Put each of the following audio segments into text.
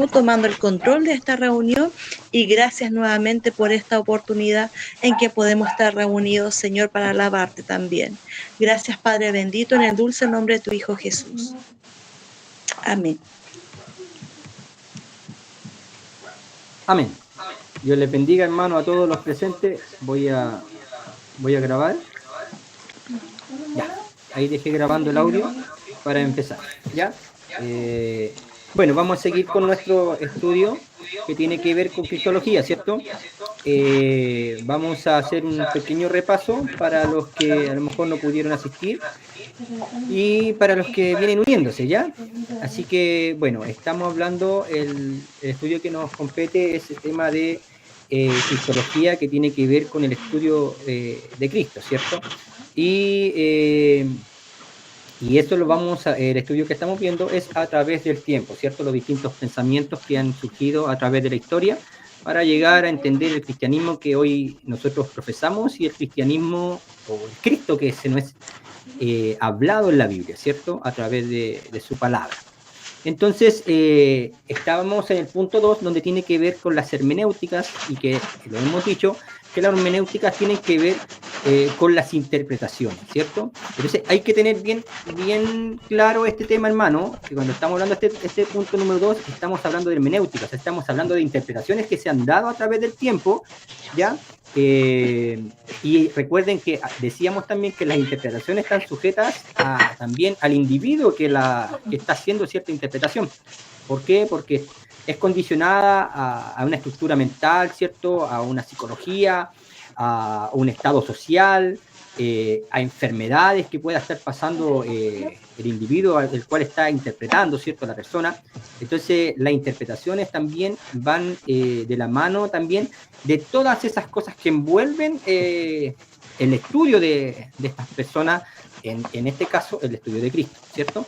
tomando el control de esta reunión y gracias nuevamente por esta oportunidad en que podemos estar reunidos, Señor, para alabarte también. Gracias, Padre bendito, en el dulce nombre de tu Hijo Jesús. Amén. Amén. Dios les bendiga, hermano, a todos los presentes. Voy a grabar. Ya, ahí dejé grabando el audio para empezar. ¿Ya? Bueno, vamos a seguir con nuestro estudio que tiene que ver con cristología, ¿cierto? Vamos a hacer un pequeño repaso para los que a lo mejor no pudieron asistir y para los que vienen uniéndose, ¿ya? Así que, bueno, estamos hablando, el estudio que nos compete es el tema de cristología, que tiene que ver con el estudio de Cristo, ¿cierto? Y esto el estudio que estamos viendo es a través del tiempo, ¿cierto? Los distintos pensamientos que han surgido a través de la historia para llegar a entender el cristianismo que hoy nosotros profesamos y el cristianismo o el Cristo que se nos es hablado en la Biblia, ¿cierto? A través de su palabra. Entonces, estábamos en el punto 2, donde tiene que ver con las hermenéuticas, y que lo hemos dicho, que las hermenéuticas tienen que ver con las interpretaciones, ¿cierto? Entonces, hay que tener bien claro este tema, hermano, que cuando estamos hablando de este punto número 2, estamos hablando de hermenéuticas, estamos hablando de interpretaciones que se han dado a través del tiempo, ¿ya? Y recuerden que decíamos también que las interpretaciones están sujetas también al individuo que está haciendo cierta interpretación. ¿Por qué? Porque es condicionada a una estructura mental, ¿cierto? A una psicología, a un estado social, a enfermedades que pueda estar pasando el individuo el cual está interpretando, ¿cierto? La persona. Entonces, las interpretaciones también van de la mano también de todas esas cosas que envuelven el estudio de estas personas, en este caso, el estudio de Cristo, ¿cierto?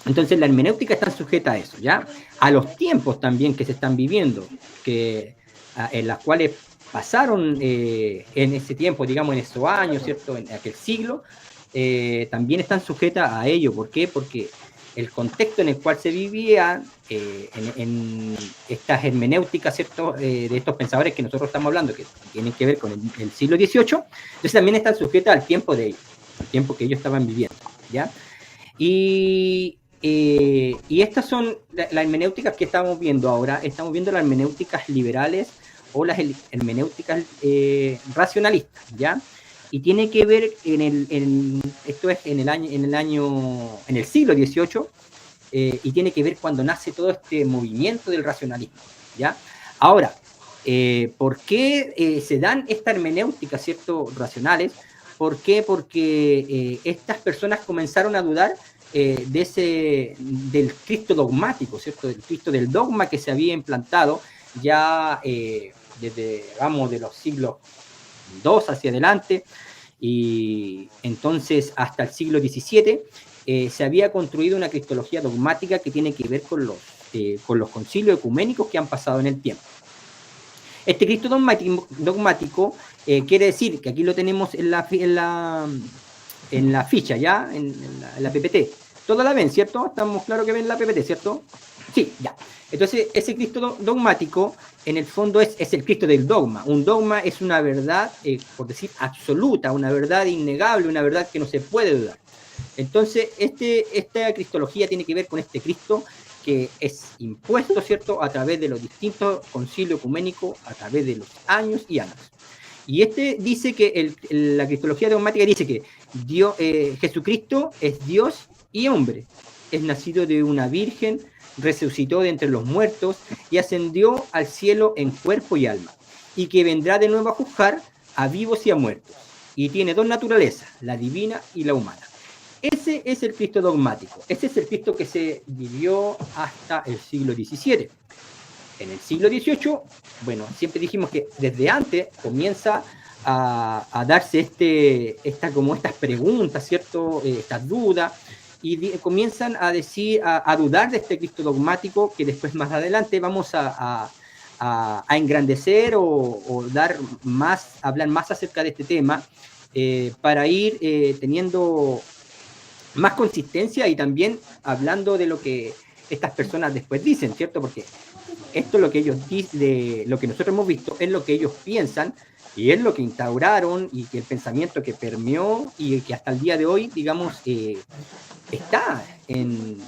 Entonces, la hermenéutica está sujeta a eso, ¿ya? A los tiempos también que se están viviendo, en las cuales pasaron en ese tiempo, digamos, en esos años, ¿cierto? En aquel siglo, también están sujetas a ello. ¿Por qué? Porque el contexto en el cual se vivía en estas hermenéuticas, ¿cierto? De estos pensadores que nosotros estamos hablando, que tienen que ver con el siglo XVIII, entonces también están sujetas al tiempo de ellos, al tiempo que ellos estaban viviendo, ¿ya? Y estas son las hermenéuticas que estamos viendo ahora. Estamos viendo las hermenéuticas liberales o las hermenéuticas racionalistas, ¿ya? Y tiene que ver esto es en el siglo XVIII, y tiene que ver cuando nace todo este movimiento del racionalismo, ¿ya? Ahora, ¿por qué se dan estas hermenéuticas, ¿cierto? Racionales? ¿Por qué? Porque estas personas comenzaron a dudar del Cristo dogmático, ¿cierto? Del Cristo del dogma que se había implantado ya desde, vamos, de los siglos II hacia adelante, y entonces hasta el siglo XVII se había construido una cristología dogmática que tiene que ver con los concilios ecuménicos que han pasado en el tiempo. Este Cristo dogmático quiere decir que aquí lo tenemos en la ficha, ¿ya? En la PPT. Todos la ven, ¿cierto? Estamos claros que ven la PPT, ¿cierto? Sí, ya. Entonces, ese Cristo dogmático, en el fondo, es el Cristo del dogma. Un dogma es una verdad, por decir, absoluta, una verdad innegable, una verdad que no se puede dudar. Entonces, esta cristología tiene que ver con este Cristo que es impuesto, ¿cierto?, a través de los distintos concilios ecuménicos, a través de los años y años. Y dice que la cristología dogmática dice que Jesucristo es Dios y hombre, es nacido de una virgen, resucitó de entre los muertos y ascendió al cielo en cuerpo y alma, y que vendrá de nuevo a juzgar a vivos y a muertos, y tiene dos naturalezas, la divina y la humana. Ese es el Cristo dogmático, ese es el Cristo que se vivió hasta el siglo XVII. En el siglo XVIII, bueno, siempre dijimos que desde antes comienza a darse estas preguntas, ¿cierto? Estas dudas, y comienzan a dudar de este Cristo dogmático, que después más adelante vamos a engrandecer o hablar más acerca de este tema, para ir teniendo más consistencia y también hablando de lo que estas personas después dicen, ¿cierto? Porque esto es lo que ellos dicen, lo que nosotros hemos visto es lo que ellos piensan y es lo que instauraron y que el pensamiento que permeó y que hasta el día de hoy, digamos, está en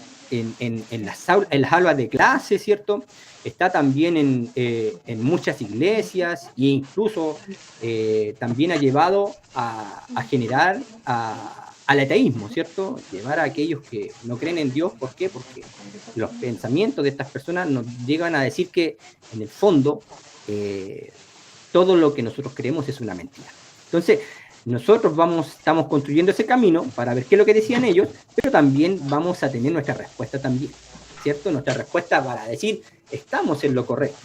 las aulas de clase, ¿cierto? Está también en muchas iglesias e incluso también ha llevado a generar al ateísmo, ¿cierto? Llevar a aquellos que no creen en Dios. ¿Por qué? Porque los pensamientos de estas personas nos llegan a decir que en el fondo todo lo que nosotros creemos es una mentira. Entonces, nosotros estamos construyendo ese camino para ver qué es lo que decían ellos, pero también vamos a tener nuestra respuesta también, ¿cierto? Nuestra respuesta para decir, estamos en lo correcto.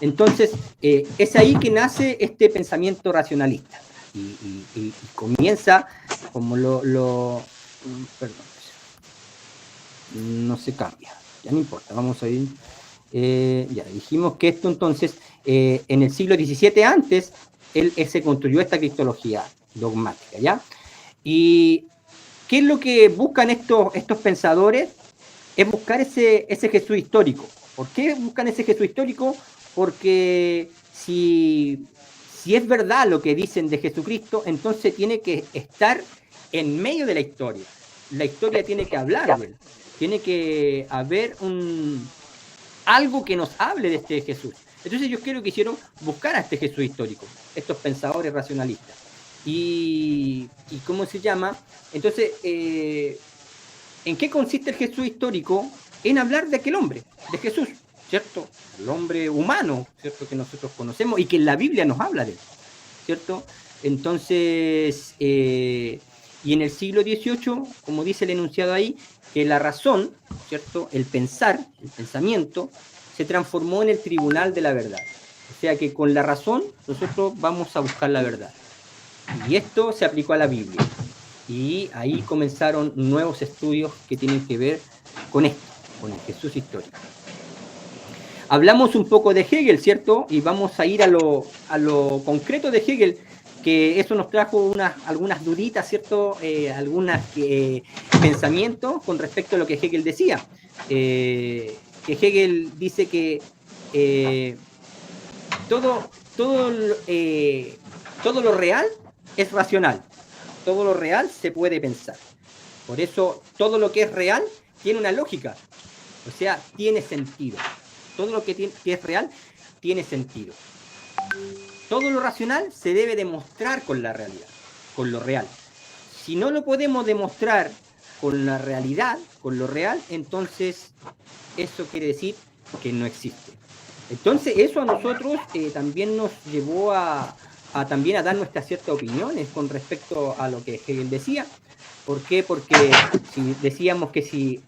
Entonces, es ahí que nace este pensamiento racionalista. Y comienza como perdón, no se cambia, ya no importa, vamos a ir. Ya dijimos que esto entonces, en el siglo XVII antes, se construyó esta cristología dogmática, ¿ya? ¿Y qué es lo que buscan estos pensadores? Es buscar ese Jesús histórico. ¿Por qué buscan ese Jesús histórico? Porque si es verdad lo que dicen de Jesucristo, entonces tiene que estar en medio de la historia. La historia tiene que hablar de él. Tiene que haber algo que nos hable de este Jesús. Entonces yo creo que hicieron buscar a este Jesús histórico, estos pensadores racionalistas. ¿Y cómo se llama? Entonces, ¿en qué consiste el Jesús histórico? En hablar de aquel hombre, de Jesús, ¿cierto? El hombre humano, ¿cierto? Que nosotros conocemos y que en la Biblia nos habla de él, ¿cierto? Entonces, y en el siglo XVIII, como dice el enunciado ahí, que la razón, ¿cierto? El pensar, el pensamiento, se transformó en el tribunal de la verdad. O sea que con la razón nosotros vamos a buscar la verdad. Y esto se aplicó a la Biblia. Y ahí comenzaron nuevos estudios que tienen que ver con esto, con el Jesús histórico. Hablamos un poco de Hegel, ¿cierto? Y vamos a ir a lo concreto de Hegel, que eso nos trajo algunas duditas, ¿cierto? Algunos pensamientos con respecto a lo que Hegel decía. Que Hegel dice que todo lo real es racional. Todo lo real se puede pensar. Por eso todo lo que es real tiene una lógica. O sea, tiene sentido. Todo lo que es real tiene sentido. Todo lo racional se debe demostrar con la realidad, con lo real. Si no lo podemos demostrar con la realidad, con lo real, entonces eso quiere decir que no existe. Entonces eso a nosotros también nos llevó también a dar nuestras ciertas opiniones con respecto a lo que Hegel decía. ¿Por qué? Porque si decíamos que si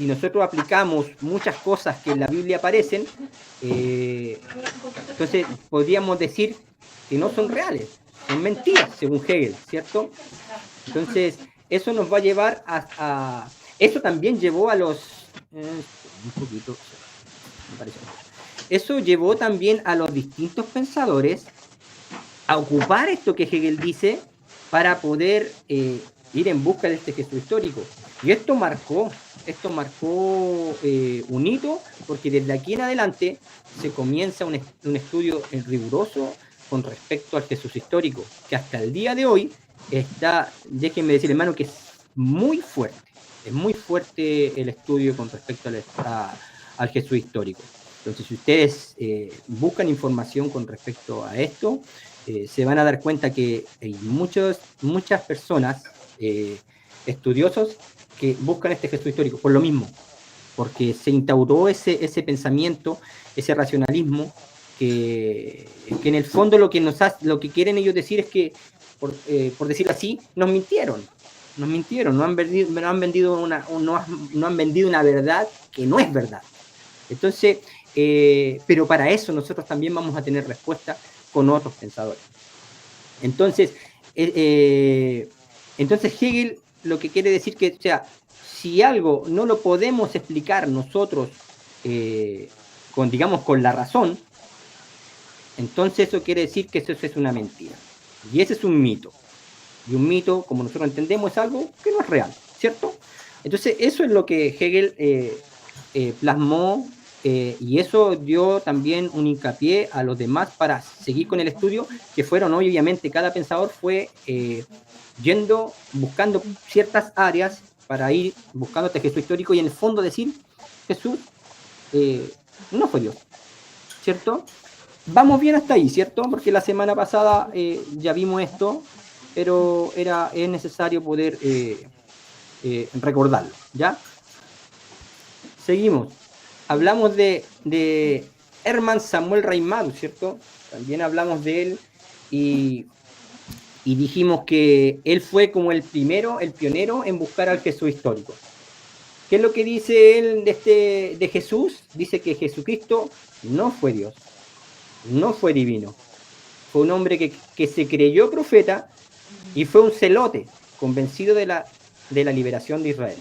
nosotros aplicamos muchas cosas que en la Biblia aparecen, entonces podríamos decir que no son reales, son mentiras, según Hegel, ¿cierto? Entonces, eso nos va a llevar eso también llevó a los... un poquito... me parece. Eso llevó también a los distintos pensadores a ocupar esto que Hegel dice para poder ir en busca de este Jesús histórico. Y esto marcó un hito, porque desde aquí en adelante se comienza un estudio riguroso con respecto al Jesús histórico, que hasta el día de hoy está, déjenme decir, hermano, que es muy fuerte el estudio con respecto al Jesús histórico. Entonces, si ustedes buscan información con respecto a esto, se van a dar cuenta que hay muchas personas, estudiosos, que buscan este Jesús histórico, por lo mismo, porque se instauró ese pensamiento, ese racionalismo, que en el fondo lo que quieren ellos decir es que, por decirlo así, nos mintieron, no han vendido una verdad que no es verdad. Entonces, pero para eso nosotros también vamos a tener respuesta con otros pensadores. Entonces Hegel lo que quiere decir que, o sea, si algo no lo podemos explicar nosotros con la razón, entonces eso quiere decir que eso es una mentira. Y ese es un mito. Y un mito, como nosotros entendemos, es algo que no es real, ¿cierto? Entonces eso es lo que Hegel plasmó, y eso dio también un hincapié a los demás para seguir con el estudio, que fueron, obviamente, cada pensador fue buscando ciertas áreas para ir buscando este Jesús histórico y en el fondo decir, Jesús no fue Dios, ¿cierto? Vamos bien hasta ahí, ¿cierto? Porque la semana pasada ya vimos esto, pero es necesario poder recordarlo, ¿ya? Seguimos. Hablamos de Hermann Samuel Reinmaru, ¿cierto? También hablamos de él y dijimos que él fue como el pionero en buscar al Jesús histórico. ¿Qué es lo que dice él de Jesús? Dice que Jesucristo no fue Dios, no fue divino. Fue un hombre que se creyó profeta y fue un celote, convencido de la liberación de Israel.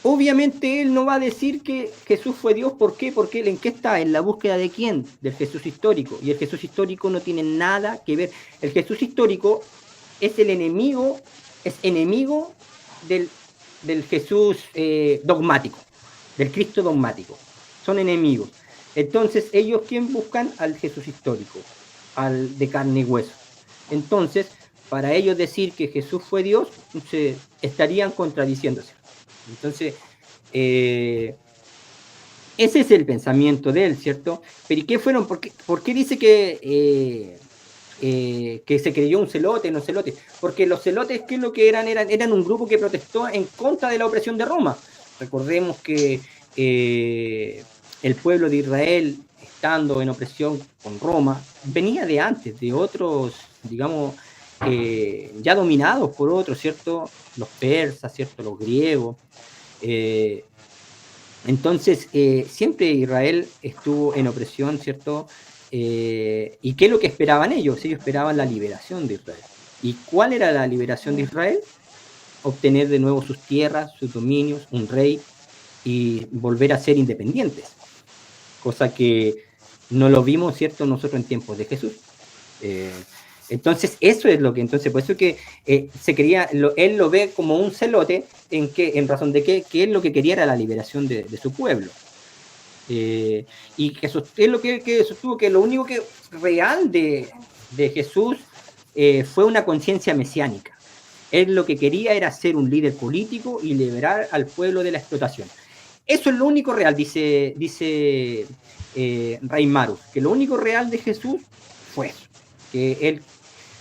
Obviamente él no va a decir que Jesús fue Dios. ¿Por qué? Porque él ¿en qué está? En la búsqueda de quién? Del Jesús histórico. Y el Jesús histórico no tiene nada que ver. El Jesús histórico es enemigo del Jesús dogmático, del Cristo dogmático. Son enemigos. Entonces, ellos ¿quién buscan? Al Jesús histórico, al de carne y hueso. Entonces, para ellos decir que Jesús fue Dios, se estarían contradiciéndose. Entonces, ese es el pensamiento de él, ¿cierto? Pero ¿y qué fueron? ¿Por qué dice que se creyó un celote, no celote? Porque los celotes, ¿qué es lo que eran? Eran un grupo que protestó en contra de la opresión de Roma. Recordemos que el pueblo de Israel, estando en opresión con Roma, venía de antes, de otros, digamos, ya dominados por otros, ¿cierto? Los persas, ¿cierto? Los griegos. Entonces, siempre Israel estuvo en opresión, ¿cierto? ¿Y qué es lo que esperaban ellos? Ellos esperaban la liberación de Israel. ¿Y cuál era la liberación de Israel? Obtener de nuevo sus tierras, sus dominios, un rey y volver a ser independientes. Cosa que no lo vimos, ¿cierto? Nosotros en tiempos de Jesús. Entonces, eso es lo que, entonces, por eso que se quería, él lo ve como un celote, en razón de que él lo que quería era la liberación de su pueblo. Y que eso es lo que sostuvo, que lo único que real de Jesús fue una conciencia mesiánica. Él lo que quería era ser un líder político y liberar al pueblo de la explotación. Eso es lo único real, dice Reinmaru, que lo único real de Jesús fue eso, que él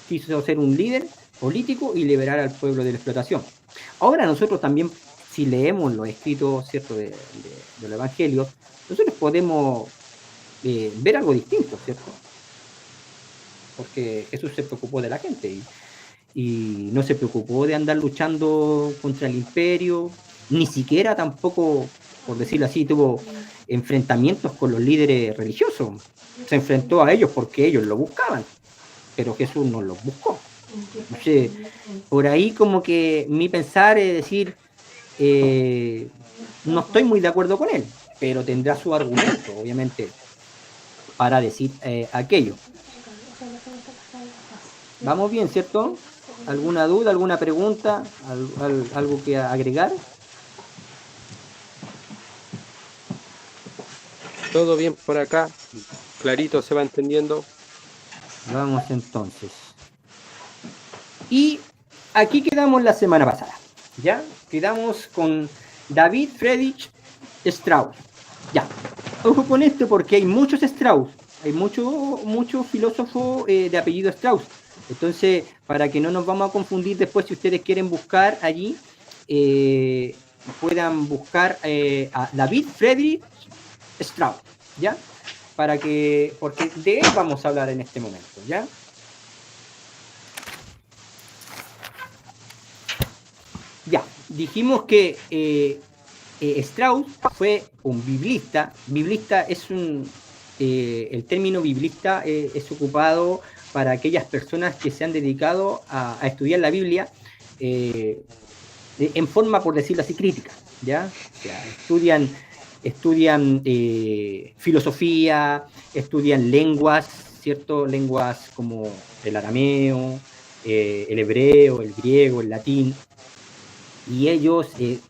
quiso ser un líder político y liberar al pueblo de la explotación. Ahora nosotros también, si leemos los escritos, ¿cierto?, del Evangelio, nosotros podemos ver algo distinto, ¿cierto? Porque Jesús se preocupó de la gente y no se preocupó de andar luchando contra el imperio, ni siquiera tampoco, por decirlo así, tuvo enfrentamientos con los líderes religiosos. Se enfrentó a ellos porque ellos lo buscaban, pero Jesús no los buscó. Entonces, por ahí como que mi pensar es decir, no estoy muy de acuerdo con él, pero tendrá su argumento, obviamente, para decir aquello. ¿Vamos bien, cierto? ¿Alguna duda, alguna pregunta, algo que agregar? Todo bien por acá, clarito se va entendiendo. Vamos entonces. Y aquí quedamos la semana pasada, ¿ya? Quedamos con David Friedrich Strauss. Ya, ojo con esto porque hay muchos Strauss, hay muchos filósofos de apellido Strauss. Entonces, para que no nos vamos a confundir después, si ustedes quieren buscar allí, puedan buscar a David Friedrich Strauss, ¿ya? Porque de él vamos a hablar en este momento, ¿ya? Ya, dijimos que Strauss fue un biblista. Biblista es el término biblista es ocupado para aquellas personas que se han dedicado a estudiar la Biblia en forma, por decirlo así, crítica, ¿ya? O sea, estudian filosofía, estudian lenguas, ¿cierto? Lenguas como el arameo, el hebreo, el griego, el latín. y ellos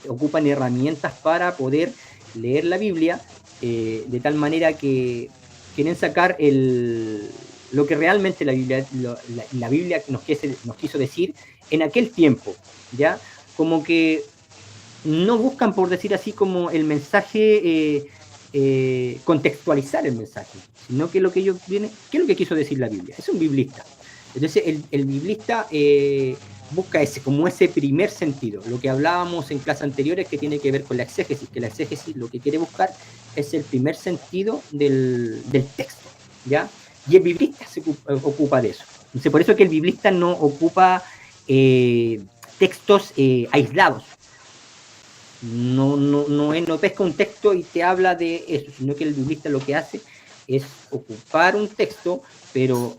ocupan herramientas para poder leer la Biblia de tal manera que quieren sacar lo que realmente la Biblia nos quiso decir en aquel tiempo, ¿ya? Como que no buscan, por decir así, como el mensaje, contextualizar el mensaje, sino que lo que ellos vienen, ¿qué es lo que quiso decir la Biblia? Es un biblista. Entonces, el biblista busca como ese primer sentido. Lo que hablábamos en clases anteriores que tiene que ver con la exégesis, que la exégesis lo que quiere buscar es el primer sentido del texto, ¿ya? Y el biblista se ocupa de eso. Entonces, por eso es que el biblista no ocupa textos aislados. No pesca un texto y te habla de eso, sino que el biblista lo que hace es ocupar un texto, pero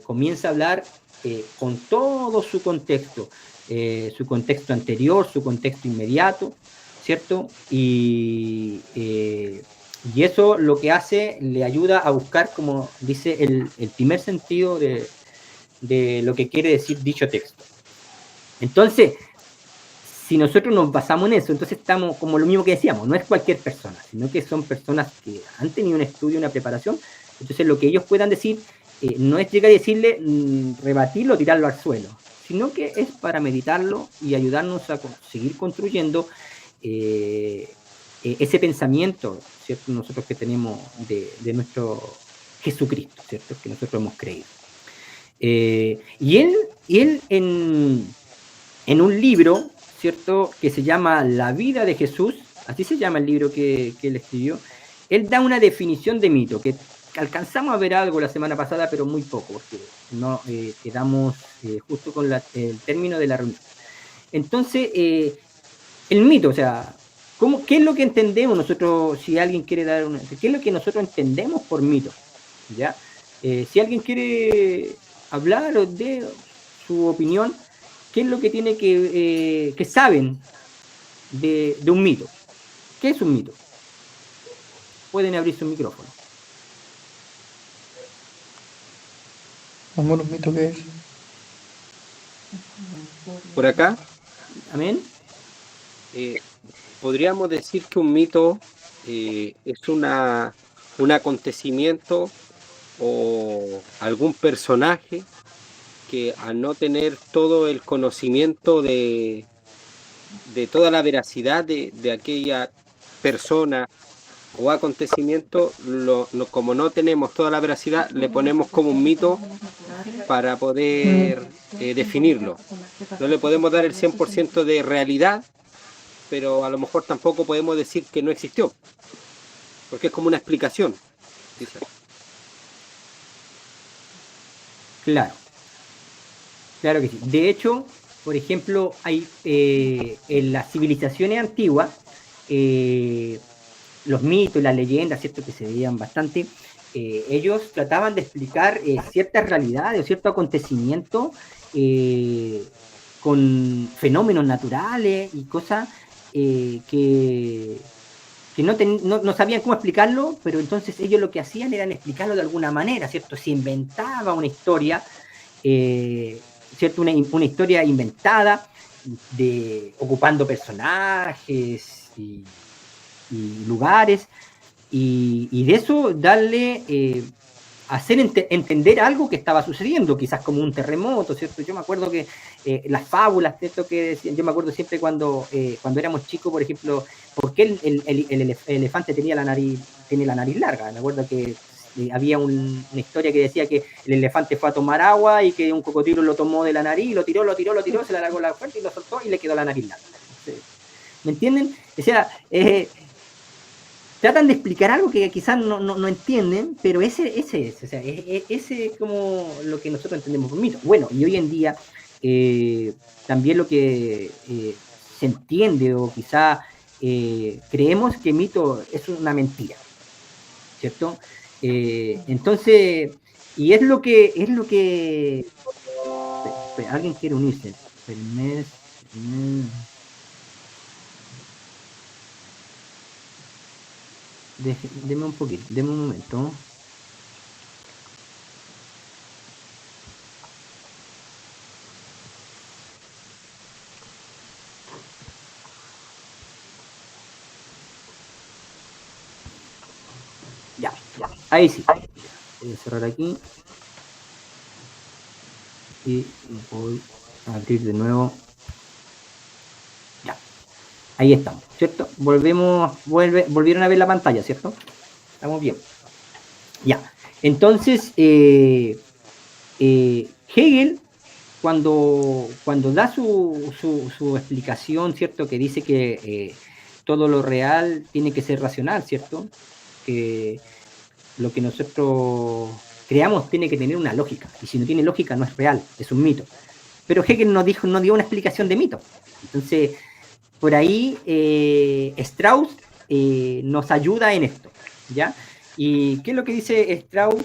comienza a hablar con todo su contexto anterior, su contexto inmediato, ¿cierto? Y eso lo que hace, le ayuda a buscar, como dice, el primer sentido de lo que quiere decir dicho texto. Entonces, si nosotros nos basamos en eso, entonces estamos como lo mismo que decíamos, no es cualquier persona, sino que son personas que han tenido un estudio, una preparación. Entonces lo que ellos puedan decir no es llegar y decirle, rebatirlo, tirarlo al suelo, sino que es para meditarlo y ayudarnos a seguir construyendo ese pensamiento, ¿cierto? Nosotros que tenemos de nuestro Jesucristo, ¿cierto? Que nosotros hemos creído. Y él en un libro, ¿cierto?, que se llama La vida de Jesús, así se llama el libro que él escribió, él da una definición de mito, que alcanzamos a ver algo la semana pasada, pero muy poco, porque no quedamos justo con el término de la reunión. Entonces, el mito, o sea, ¿qué es lo que entendemos nosotros, si alguien quiere dar qué es lo que nosotros entendemos por mito? ¿Ya? Si alguien quiere hablar o de su opinión, ¿qué es lo que tiene que saben de un mito? ¿Qué es un mito? Pueden abrir su micrófono. Amor, los mitos, ¿qué es? Por acá, Amén. podríamos decir que un mito es un acontecimiento o algún personaje que al no tener todo el conocimiento de toda la veracidad de aquella persona o acontecimiento, como no tenemos toda la veracidad, le ponemos como un mito para poder definirlo. No le podemos dar el 100% de realidad, pero a lo mejor tampoco podemos decir que no existió, porque es como una explicación. Dice. Claro. Claro que sí. De hecho, por ejemplo, hay en las civilizaciones antiguas, los mitos y las leyendas, ¿cierto?, que se veían bastante, ellos trataban de explicar ciertas realidades o ciertos acontecimientos con fenómenos naturales y cosas que no sabían cómo explicarlo, pero entonces ellos lo que hacían era explicarlo de alguna manera, ¿cierto? Se inventaba una historia, ¿cierto? Una historia inventada, ocupando personajes y lugares, y de eso darle, hacer entender algo que estaba sucediendo, quizás como un terremoto, ¿cierto? Yo me acuerdo que las fábulas, ¿cierto?, que decían, yo me acuerdo siempre cuando éramos chicos, por ejemplo, ¿por qué el elefante tiene la nariz larga? Me acuerdo que había una historia que decía que el elefante fue a tomar agua y que un cocodrilo lo tomó de la nariz, lo tiró, se le alargó la fuerza y lo soltó y le quedó la nariz larga. ¿Me entienden? O sea, tratan de explicar algo que quizás no entienden, pero ese es, o sea, ese es como lo que nosotros entendemos por mito. Bueno, y hoy en día también lo que se entiende o quizá creemos que mito es una mentira, ¿cierto? Entonces, y es lo que alguien quiere unirse. Deme un poquito, deme un momento. Ahí sí. Voy a cerrar aquí. Y voy a abrir de nuevo. Ya. Ahí estamos, ¿cierto? Volvieron a ver la pantalla, ¿cierto? Estamos bien. Ya. Entonces, Hegel, cuando da su explicación, ¿cierto? Que dice que todo lo real tiene que ser racional, ¿cierto? Que lo que nosotros creamos tiene que tener una lógica, y si no tiene lógica no es real, es un mito. Pero Hegel no dio una explicación de mito. Entonces, por ahí Strauss nos ayuda en esto, ¿ya? ¿Y qué es lo que dice Strauss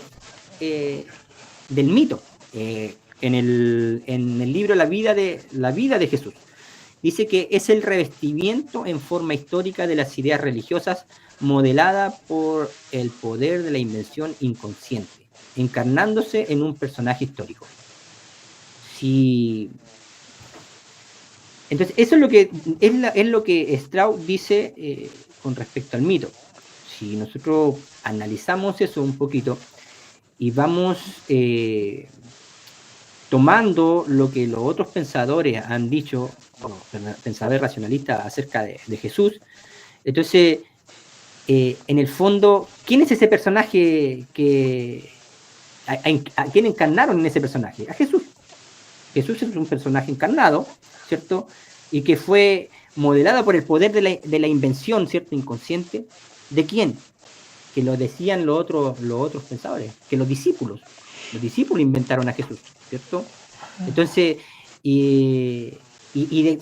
del mito? En el libro La vida de Jesús. Dice que es el revestimiento en forma histórica de las ideas religiosas modelada por el poder de la invención inconsciente, encarnándose en un personaje histórico. Entonces, eso es lo que Strauss dice con respecto al mito. Si nosotros analizamos eso un poquito y vamos tomando lo que los otros pensadores han dicho, pensadores racionalistas acerca de Jesús, entonces, en el fondo, ¿quién es ese personaje a quién encarnaron en ese personaje? A Jesús. Jesús es un personaje encarnado, ¿cierto? Y que fue modelado por el poder de la invención, ¿cierto? Inconsciente. ¿De quién? Que lo decían los otros pensadores, que los discípulos inventaron a Jesús, ¿cierto? Entonces,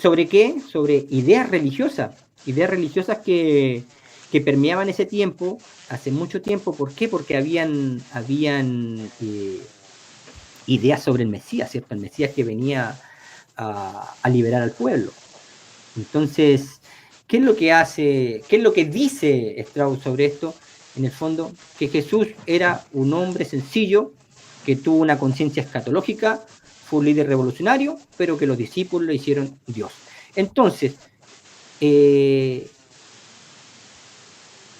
¿sobre qué? Sobre ideas religiosas que permeaban ese tiempo, hace mucho tiempo. ¿Por qué? Porque habían ideas sobre el Mesías, ¿cierto? El Mesías que venía a liberar al pueblo. Entonces, ¿qué es lo que dice Strauss sobre esto? En el fondo, que Jesús era un hombre sencillo, que tuvo una conciencia escatológica, fue un líder revolucionario, pero que los discípulos le hicieron Dios. Entonces,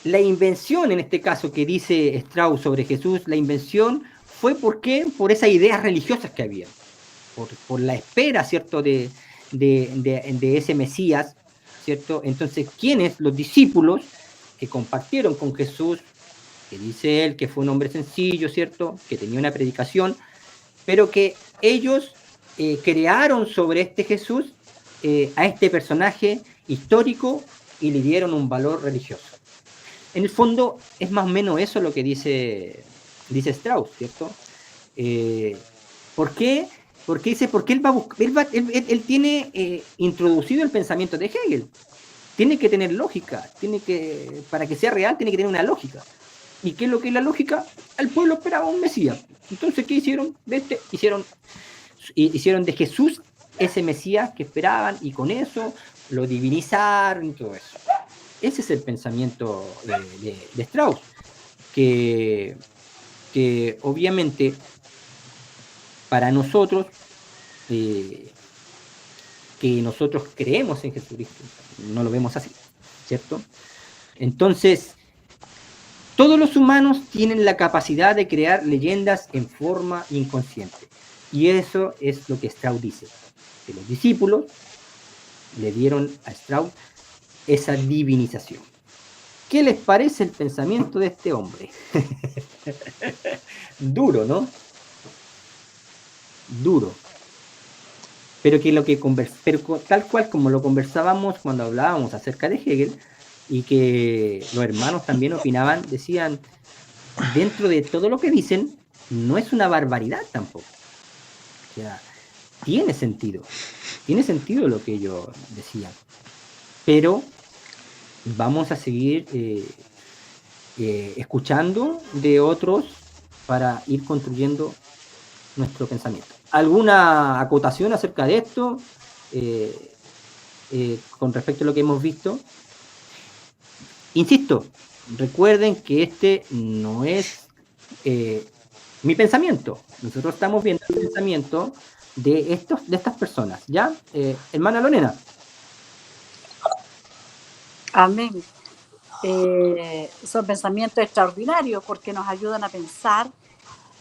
la invención, en este caso, que dice Strauss sobre Jesús, la invención fue por esas ideas religiosas que había, por la espera, ¿cierto?, de ese Mesías, ¿cierto? Entonces, ¿quiénes? Los discípulos que compartieron con Jesús, que dice él que fue un hombre sencillo, ¿cierto?, que tenía una predicación, pero que ellos crearon sobre este Jesús a este personaje histórico y le dieron un valor religioso. En el fondo, es más o menos eso lo que dice Strauss, ¿cierto? ¿Por qué? Porque dice, porque él tiene introducido el pensamiento de Hegel. Tiene que tener lógica, para que sea real tiene que tener una lógica. ¿Y qué es lo que es la lógica? El pueblo esperaba un Mesías. Entonces, ¿qué hicieron? Hicieron de Jesús ese Mesías que esperaban, y con eso lo divinizaron y todo eso. Ese es el pensamiento de Strauss, que obviamente para nosotros, que nosotros creemos en Jesucristo, no lo vemos así, ¿cierto? Entonces, todos los humanos tienen la capacidad de crear leyendas en forma inconsciente. Y eso es lo que Strauss dice, que los discípulos le dieron a Strauss esa divinización. ¿Qué les parece el pensamiento de este hombre? Duro, ¿no? Duro. Pero tal cual como lo conversábamos cuando hablábamos acerca de Hegel, y que los hermanos también opinaban, decían, dentro de todo lo que dicen, no es una barbaridad tampoco. O sea, tiene sentido lo que ellos decían. Pero vamos a seguir escuchando de otros para ir construyendo nuestro pensamiento. ¿Alguna acotación acerca de esto con respecto a lo que hemos visto? Insisto, recuerden que este no es mi pensamiento. Nosotros estamos viendo el pensamiento de estas personas, ¿ya? Hermana Lorena. Amén. Son pensamientos extraordinarios porque nos ayudan a pensar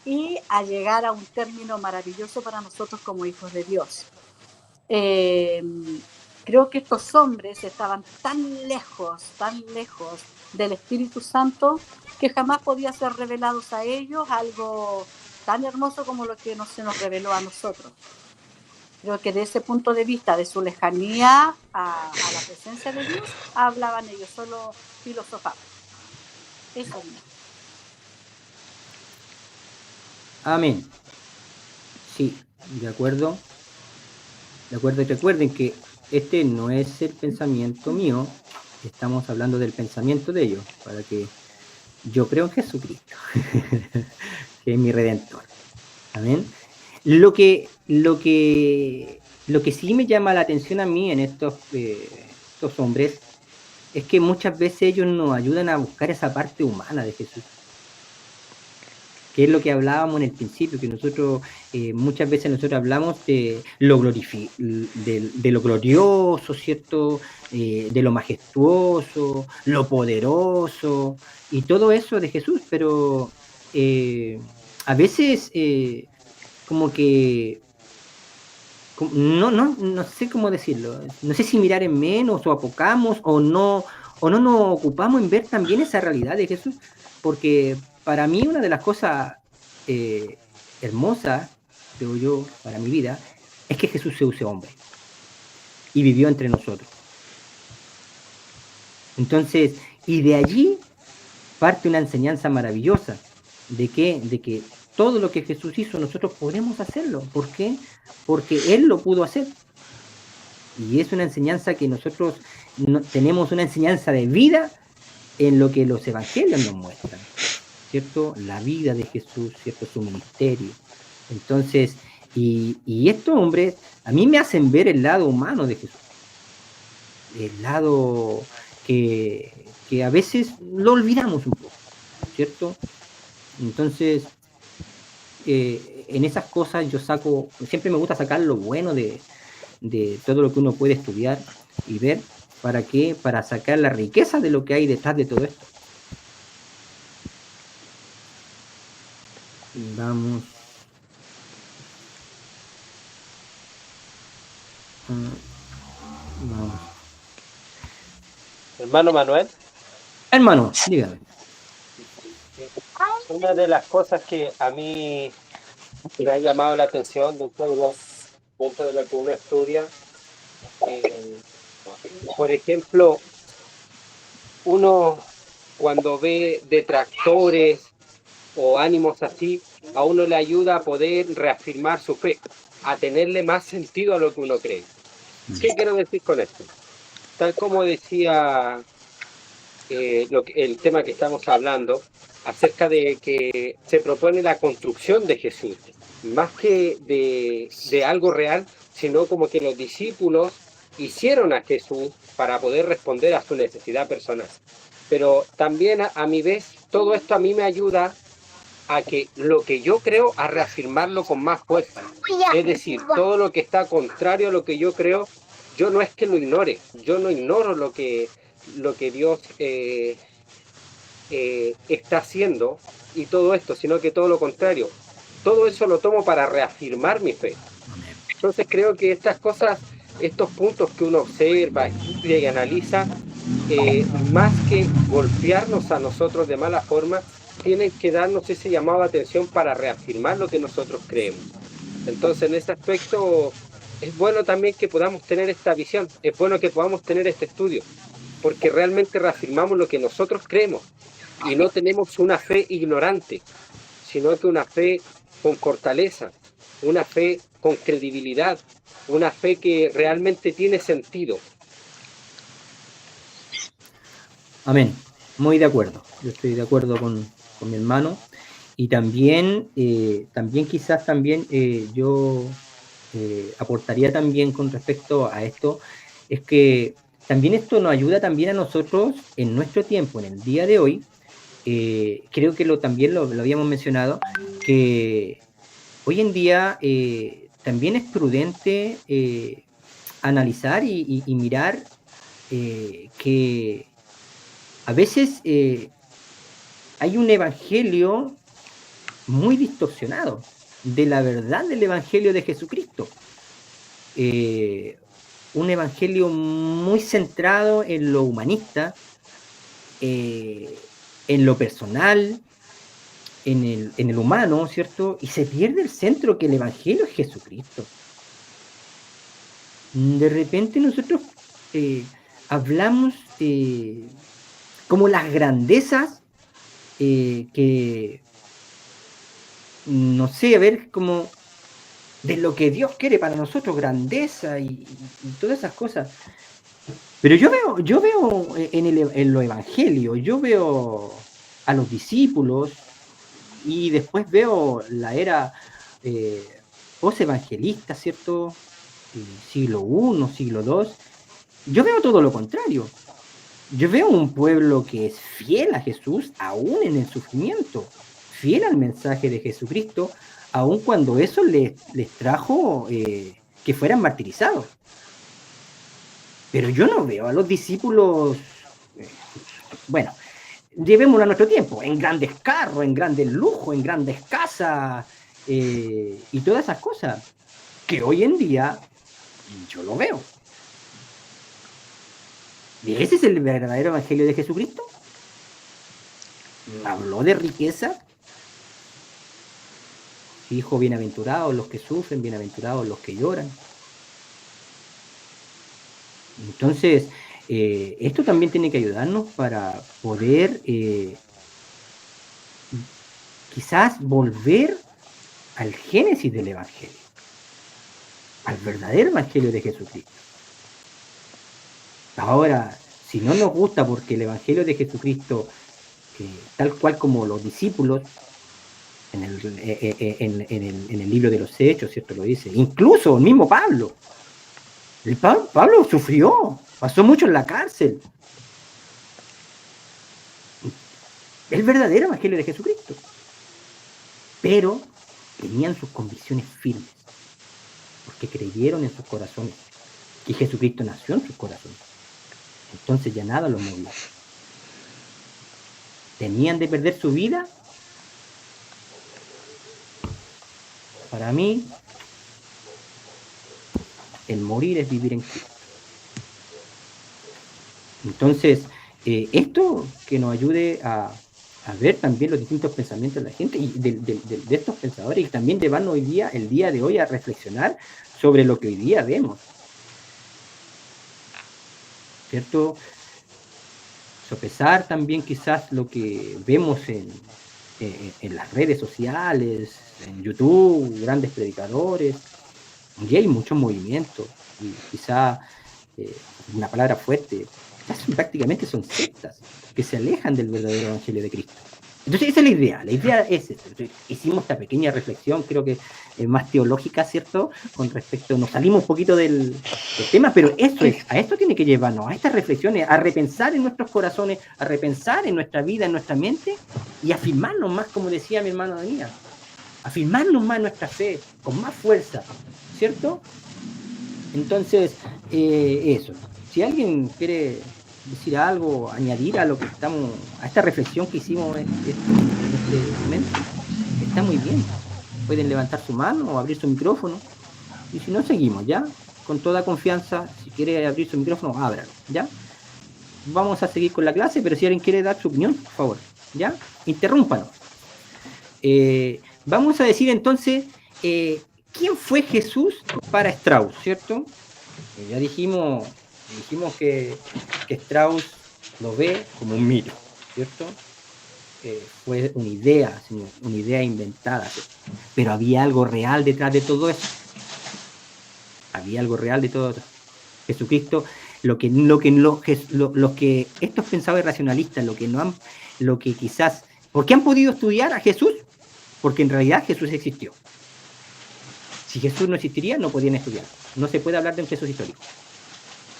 y a llegar a un término maravilloso para nosotros como hijos de Dios. Creo que estos hombres estaban tan lejos del Espíritu Santo que jamás podía ser revelados a ellos algo tan hermoso como lo que se nos reveló a nosotros. Creo que de ese punto de vista, de su lejanía a la presencia de Dios, hablaban ellos, solo filosofaban. Eso es. Amén. Sí, de acuerdo. De acuerdo, y recuerden que este no es el pensamiento mío, estamos hablando del pensamiento de ellos, para que yo creo en Jesucristo, que es mi Redentor. Amén. Lo que sí me llama la atención a mí en estos hombres es que muchas veces ellos nos ayudan a buscar esa parte humana de Jesús, que es lo que hablábamos en el principio, que nosotros muchas veces nosotros hablamos de lo glorioso, ¿cierto? De lo majestuoso, lo poderoso, y todo eso de Jesús, pero a veces como que no sé cómo decirlo, no sé si mirar en menos o apocamos o no nos ocupamos en ver también esa realidad de Jesús, porque para mí una de las cosas hermosas, creo yo, para mi vida, es que Jesús se use hombre y vivió entre nosotros. Entonces, y de allí parte una enseñanza maravillosa, de que todo lo que Jesús hizo nosotros podemos hacerlo. ¿Por qué? Porque Él lo pudo hacer. Y es una enseñanza que nosotros tenemos una enseñanza de vida en lo que los evangelios nos muestran, ¿cierto? La vida de Jesús, ¿cierto? Su ministerio. Entonces, y estos hombres a mí me hacen ver el lado humano de Jesús. El lado que a veces lo olvidamos un poco, ¿cierto? Entonces, en esas cosas yo siempre me gusta sacar lo bueno de todo lo que uno puede estudiar y ver. ¿Para qué? Para sacar la riqueza de lo que hay detrás de todo esto. Vamos. Vamos. Hermano Manuel. Hermano, dígame. Una de las cosas que a mí me ha llamado la atención dentro de lo que uno estudia, por ejemplo, uno cuando ve detractores o ánimos así, a uno le ayuda a poder reafirmar su fe, a tenerle más sentido a lo que uno cree. ¿Qué quiero decir con esto? Tal como decía el tema que estamos hablando, acerca de que se propone la construcción de Jesús, más que de algo real, sino como que los discípulos hicieron a Jesús para poder responder a su necesidad personal. Pero también a mi vez, todo esto a mí me ayuda a que lo que yo creo, a reafirmarlo con más fuerza. Es decir, todo lo que está contrario a lo que yo creo, yo no es que lo ignore, yo no ignoro lo que Dios está haciendo y todo esto, sino que todo lo contrario. Todo eso lo tomo para reafirmar mi fe. Entonces creo que estas cosas, estos puntos que uno observa, estudia y analiza, más que golpearnos a nosotros de mala forma, tienen que darnos ese llamado de atención para reafirmar lo que nosotros creemos. Entonces en ese aspecto es bueno también que podamos tener esta visión, es bueno que podamos tener este estudio, porque realmente reafirmamos lo que nosotros creemos y no tenemos una fe ignorante, sino que una fe con fortaleza, una fe con credibilidad, una fe que realmente tiene sentido. Amén. Muy de acuerdo. Yo estoy de acuerdo con mi hermano. Y también quizás también yo aportaría también con respecto a esto, es que también esto nos ayuda también a nosotros en nuestro tiempo, en el día de hoy. Creo que también lo habíamos mencionado, que hoy en día también es prudente analizar y mirar que a veces hay un evangelio muy distorsionado de la verdad del evangelio de Jesucristo. Un evangelio muy centrado en lo humanista, en lo personal, en el humano, ¿cierto? Y se pierde el centro, que el evangelio es Jesucristo. De repente nosotros hablamos como las grandezas que, no sé, a ver, como de lo que Dios quiere para nosotros, grandeza y todas esas cosas. Pero yo veo en lo evangelio, yo veo a los discípulos y después veo la era post-evangelista, ¿cierto? Siglo I, siglo II. Yo veo todo lo contrario. Yo veo un pueblo que es fiel a Jesús aún en el sufrimiento, fiel al mensaje de Jesucristo, aun cuando eso les trajo que fueran martirizados. Pero yo no veo a los discípulos, bueno, llevémoslo a nuestro tiempo, en grandes carros, en grandes lujos, en grandes casas y todas esas cosas, que hoy en día yo lo veo. ¿Y ese es el verdadero evangelio de Jesucristo? ¿Habló de riqueza? Dijo, bienaventurados los que sufren, bienaventurados los que lloran. Entonces, esto también tiene que ayudarnos para poder quizás volver al génesis del evangelio, al verdadero evangelio de Jesucristo. Ahora, si no nos gusta porque el evangelio de Jesucristo, tal cual como los discípulos, en el libro de los Hechos, ¿cierto? Lo dice. Incluso el mismo Pablo. Pablo sufrió, pasó mucho en la cárcel. El verdadero evangelio de Jesucristo. Pero tenían sus convicciones firmes, porque creyeron en sus corazones que Jesucristo nació en sus corazones. Entonces ya nada los movía. ¿Tenían de perder su vida? Para mí, el morir es vivir en Cristo. Entonces, esto que nos ayude a ver también los distintos pensamientos de la gente y de estos pensadores, y también llevarnos el día de hoy a reflexionar sobre lo que hoy día vemos. ¿Cierto? Sopesar también quizás lo que vemos en las redes sociales, en YouTube, grandes predicadores, y hay muchos movimientos, y quizá una palabra fuerte, prácticamente son sectas que se alejan del verdadero evangelio de Cristo. Entonces esa es la idea es esta. Hicimos esta pequeña reflexión, creo que es más teológica, ¿cierto? Con respecto, nos salimos un poquito del tema, pero a esto tiene que llevarnos, a estas reflexiones, a repensar en nuestros corazones, a repensar en nuestra vida, en nuestra mente, y afirmarnos más, como decía mi hermano Daniel, afirmarnos más en nuestra fe, con más fuerza, ¿cierto? Entonces, eso. Si alguien quiere decir algo, añadir a lo que a esta reflexión que hicimos en este momento, está muy bien. Pueden levantar su mano o abrir su micrófono. Y si no, seguimos, ¿ya? Con toda confianza, si quiere abrir su micrófono, ábralo, ¿ya? Vamos a seguir con la clase, pero si alguien quiere dar su opinión, por favor, ¿ya? Interrúmpanos. Vamos a decir entonces, ¿quién fue Jesús para Strauss, cierto? Ya dijimos que Strauss lo ve como un mito, ¿cierto? Fue una idea, señor, una idea inventada, ¿cierto? Pero había algo real detrás de todo eso. Había algo real de todo eso. Jesucristo, lo que estos pensadores racionalistas, lo que quizás, ¿por qué han podido estudiar a Jesús? Porque en realidad Jesús existió. Si Jesús no existiría, no podían estudiar. No se puede hablar de un Jesús histórico.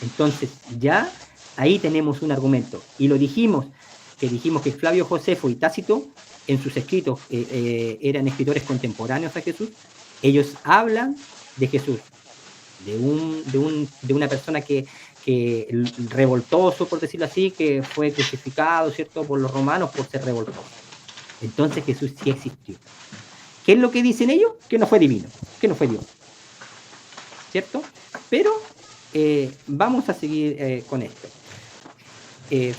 Entonces, ya ahí tenemos un argumento. Y lo dijimos que Flavio Josefo y Tácito, en sus escritos, eran escritores contemporáneos a Jesús. Ellos hablan de Jesús, de una persona que revoltoso, por decirlo así, que fue crucificado, ¿cierto?, por los romanos por ser revoltoso. Entonces Jesús sí existió. ¿Qué es lo que dicen ellos? Que no fue divino, que no fue Dios, ¿cierto? Pero vamos a seguir con esto.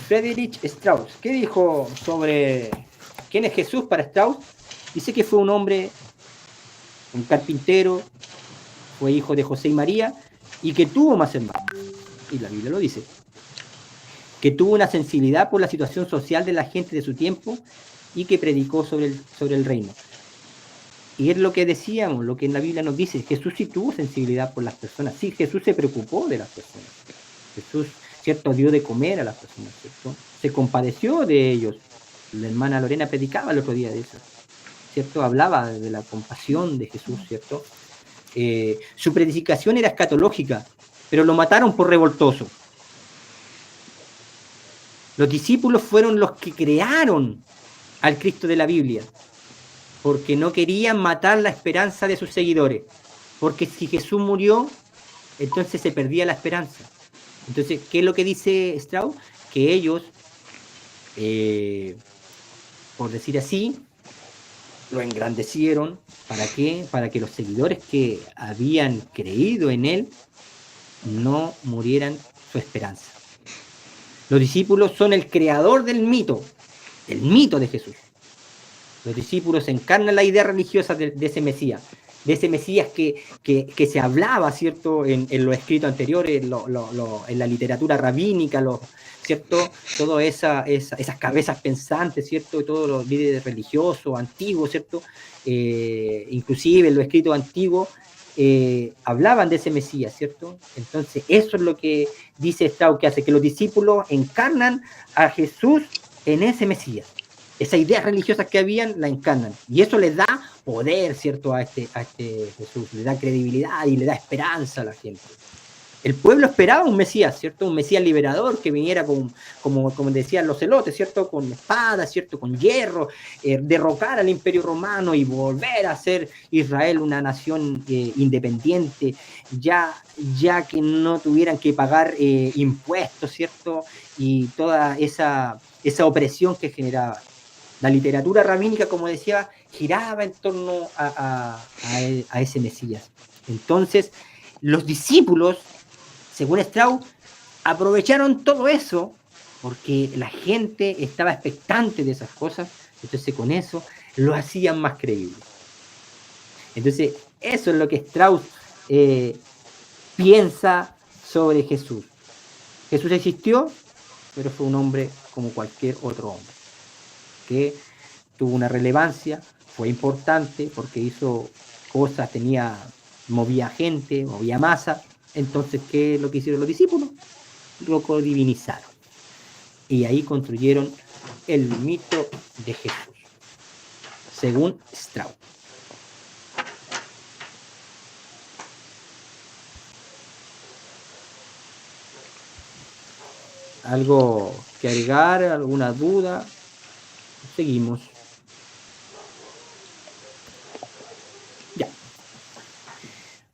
Friedrich Strauss, ¿qué dijo sobre quién es Jesús para Strauss? Dice que fue un hombre, un carpintero, fue hijo de José y María, y que tuvo más hermanos, y la Biblia lo dice, que tuvo una sensibilidad por la situación social de la gente de su tiempo y que predicó sobre el reino. Y es lo que decíamos, lo que en la Biblia nos dice, Jesús sí tuvo sensibilidad por las personas, sí, Jesús se preocupó de las personas, Jesús, ¿cierto?, dio de comer a las personas, ¿cierto?, se compadeció de ellos. La hermana Lorena predicaba el otro día de eso, ¿cierto?, hablaba de la compasión de Jesús, ¿cierto? Su predicación era escatológica, pero lo mataron por revoltoso. Los discípulos fueron los que crearon al Cristo de la Biblia, porque no querían matar la esperanza de sus seguidores, porque si Jesús murió, entonces se perdía la esperanza. Entonces, ¿qué es lo que dice Strauss? Que ellos, por decir así, lo engrandecieron. ¿Para qué? Para que los seguidores que habían creído en él no murieran su esperanza. Los discípulos son el creador del mito de Jesús. Los discípulos encarnan la idea religiosa de ese Mesías que se hablaba, ¿cierto?, en los escritos anteriores, en la literatura rabínica, ¿cierto?, todas esas cabezas pensantes, ¿cierto?, todos los líderes religiosos antiguos, ¿cierto?, inclusive en los escritos antiguos hablaban de ese Mesías, ¿cierto? Entonces eso es lo que dice Strauss, que hace que los discípulos encarnan a Jesús en ese Mesías. Esas ideas religiosas que habían la encarnan, y eso les da poder, ¿cierto?, a este Jesús, le da credibilidad y le da esperanza a la gente. El pueblo esperaba un Mesías, ¿cierto?, un Mesías liberador que viniera como decían los celotes, ¿cierto?, con espadas, ¿cierto?, con hierro, derrocar al Imperio Romano y volver a ser Israel una nación independiente, ya que no tuvieran que pagar impuestos, ¿cierto?, y toda esa opresión que generaba. La literatura rabínica, como decía, giraba en torno a ese Mesías. Entonces, los discípulos, según Strauss, aprovecharon todo eso porque la gente estaba expectante de esas cosas, entonces con eso lo hacían más creíble. Entonces, eso es lo que Strauss piensa sobre Jesús. Jesús existió, pero fue un hombre como cualquier otro hombre, que tuvo una relevancia, fue importante porque hizo cosas, movía gente, movía masa. Entonces, ¿qué es lo que hicieron los discípulos? Lo codivinizaron. Y ahí construyeron el mito de Jesús, según Strauss. ¿Algo que agregar? ¿Alguna duda? Seguimos. Ya.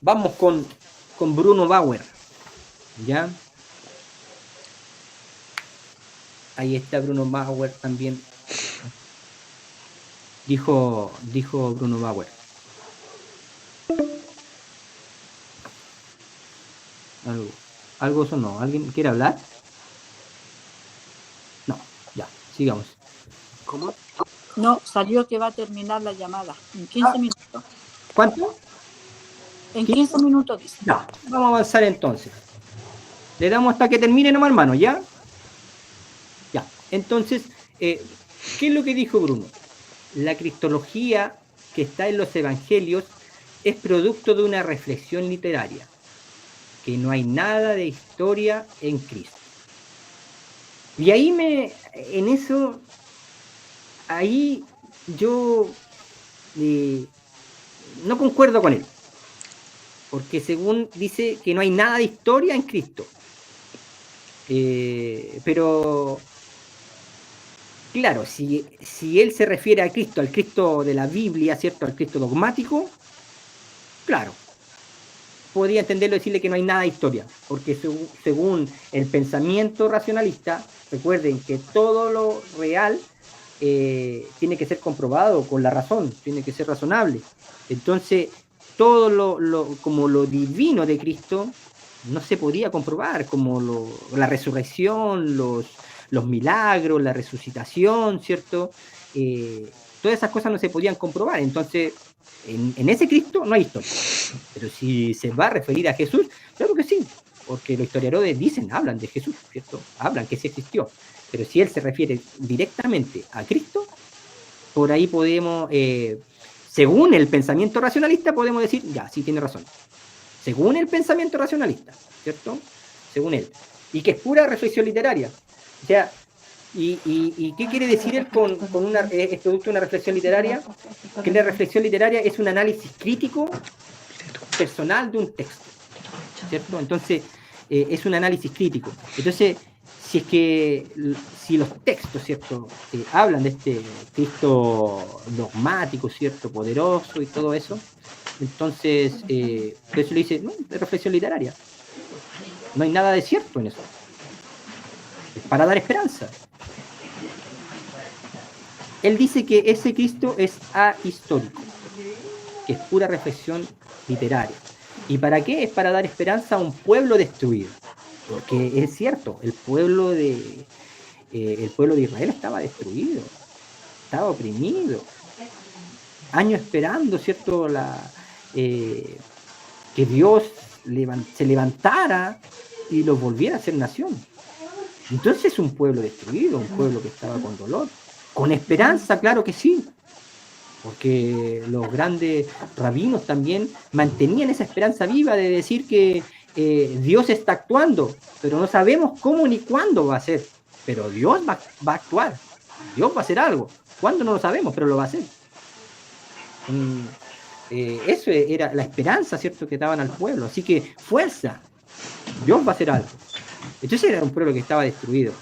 Vamos con Bruno Bauer. ¿Ya? Ahí está Bruno Bauer también. Dijo Bruno Bauer. Algo sonó. ¿Alguien quiere hablar? No, ya, sigamos. ¿Cómo? No, salió que va a terminar la llamada en 15 minutos. ¿Cuánto? En 15 minutos, dice. Ya, vamos a avanzar entonces. Le damos hasta que termine nomás, hermano, ¿ya? Ya, entonces, ¿qué es lo que dijo Bruno? La cristología que está en los evangelios es producto de una reflexión literaria, que no hay nada de historia en Cristo. Y ahí ahí yo no concuerdo con él, porque según dice que no hay nada de historia en Cristo, pero claro, si él se refiere a Cristo, al Cristo de la Biblia, ¿cierto?, al Cristo dogmático, claro, podría entenderlo y decirle que no hay nada de historia, porque según el pensamiento racionalista, recuerden que todo lo real tiene que ser comprobado con la razón, tiene que ser razonable. Entonces, todo como lo divino de Cristo no se podía comprobar, como la resurrección, los milagros, la resucitación, ¿cierto? Todas esas cosas no se podían comprobar. Entonces, en ese Cristo no hay historia. Pero si se va a referir a Jesús, claro que sí, porque los historiadores hablan de Jesús, ¿cierto? Hablan que sí existió. Pero si él se refiere directamente a Cristo, por ahí podemos, según el pensamiento racionalista, podemos decir, ya, sí tiene razón. Según el pensamiento racionalista, ¿cierto? Según él. Y que es pura reflexión literaria. O sea, ¿y qué quiere decir él con es producto de una reflexión literaria? Que la reflexión literaria es un análisis crítico personal de un texto, ¿cierto? Entonces, es un análisis crítico. Entonces, si los textos, ¿cierto? Hablan de este Cristo dogmático, ¿cierto? Poderoso y todo eso, entonces, por eso le dice, no, es reflexión literaria. No hay nada de cierto en eso. Es para dar esperanza. Él dice que ese Cristo es ahistórico, que es pura reflexión literaria. ¿Y para qué? Es para dar esperanza a un pueblo destruido. Porque es cierto, el pueblo de Israel estaba destruido, estaba oprimido. Años esperando, ¿cierto? Que Dios se levantara y los volviera a ser nación. Entonces es un pueblo destruido, un pueblo que estaba con dolor. Con esperanza, claro que sí, porque los grandes rabinos también mantenían esa esperanza viva de decir que Dios está actuando, pero no sabemos cómo ni cuándo va a ser, pero Dios va a actuar, Dios va a hacer algo, cuándo no lo sabemos, pero lo va a hacer. Eso era la esperanza, ¿cierto?, que daban al pueblo, así que fuerza, Dios va a hacer algo. Entonces era un pueblo que estaba destruido.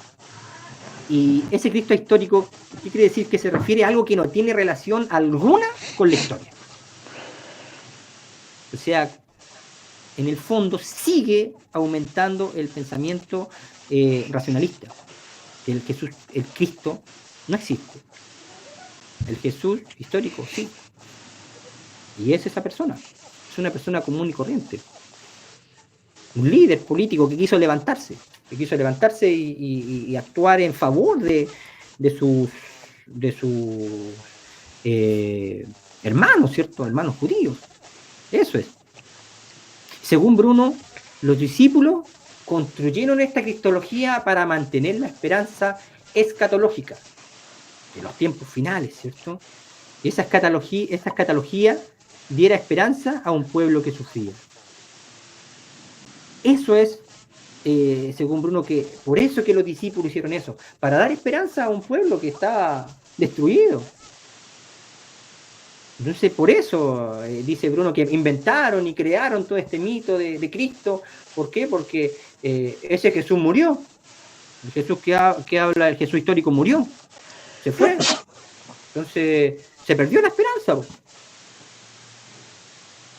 Y ese Cristo histórico, ¿qué quiere decir? Que se refiere a algo que no tiene relación alguna con la historia. O sea, en el fondo sigue aumentando el pensamiento racionalista. El Cristo no existe. El Jesús histórico, sí. Y es esa persona. Es una persona común y corriente. Un líder político que quiso levantarse y actuar en favor de sus hermanos, ¿cierto? Hermanos judíos. Eso es. Según Bruno, los discípulos construyeron esta cristología para mantener la esperanza escatológica de los tiempos finales, ¿cierto? Y esa escatología diera esperanza a un pueblo que sufría. Eso es, según Bruno, que por eso que los discípulos hicieron eso, para dar esperanza a un pueblo que estaba destruido. Entonces, por eso dice Bruno que inventaron y crearon todo este mito de Cristo. ¿Por qué? Porque ese Jesús murió. El Jesús que habla, el Jesús histórico murió. Se fue. Entonces, se perdió la esperanza.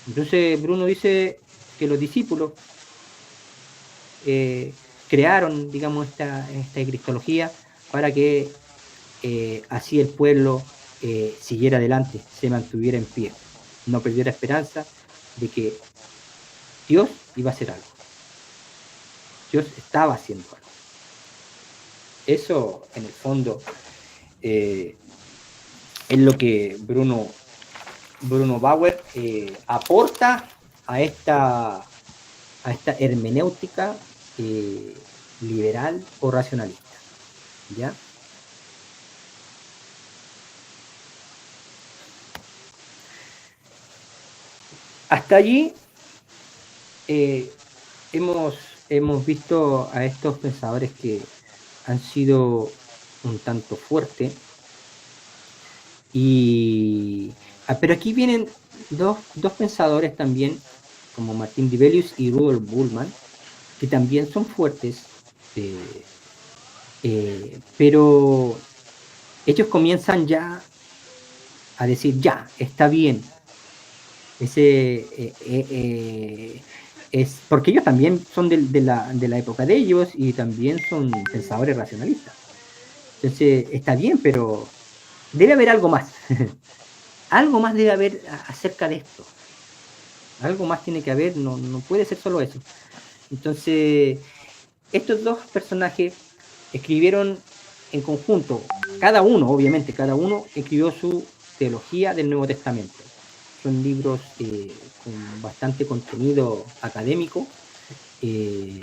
Entonces, Bruno dice que los discípulos crearon, digamos, esta cristología para que así el pueblo siguiera adelante, se mantuviera en pie, no perdiera esperanza de que Dios iba a hacer algo. Dios estaba haciendo algo. Eso, en el fondo, es lo que Bruno Bauer aporta a esta hermenéutica liberal o racionalista. ¿Ya? Hasta allí hemos visto a estos pensadores que han sido un tanto fuertes, pero aquí vienen dos pensadores también, como Martín Dibelius y Rudolf Bultmann, que también son fuertes, pero ellos comienzan ya a decir, ya, está bien, Es porque ellos también son de la época de ellos y también son pensadores racionalistas. Entonces, está bien, pero debe haber algo más. Algo más debe haber acerca de esto. Algo más tiene que haber, no puede ser solo eso. Entonces, estos dos personajes escribieron en conjunto, cada uno escribió su teología del Nuevo Testamento. Son libros con bastante contenido académico y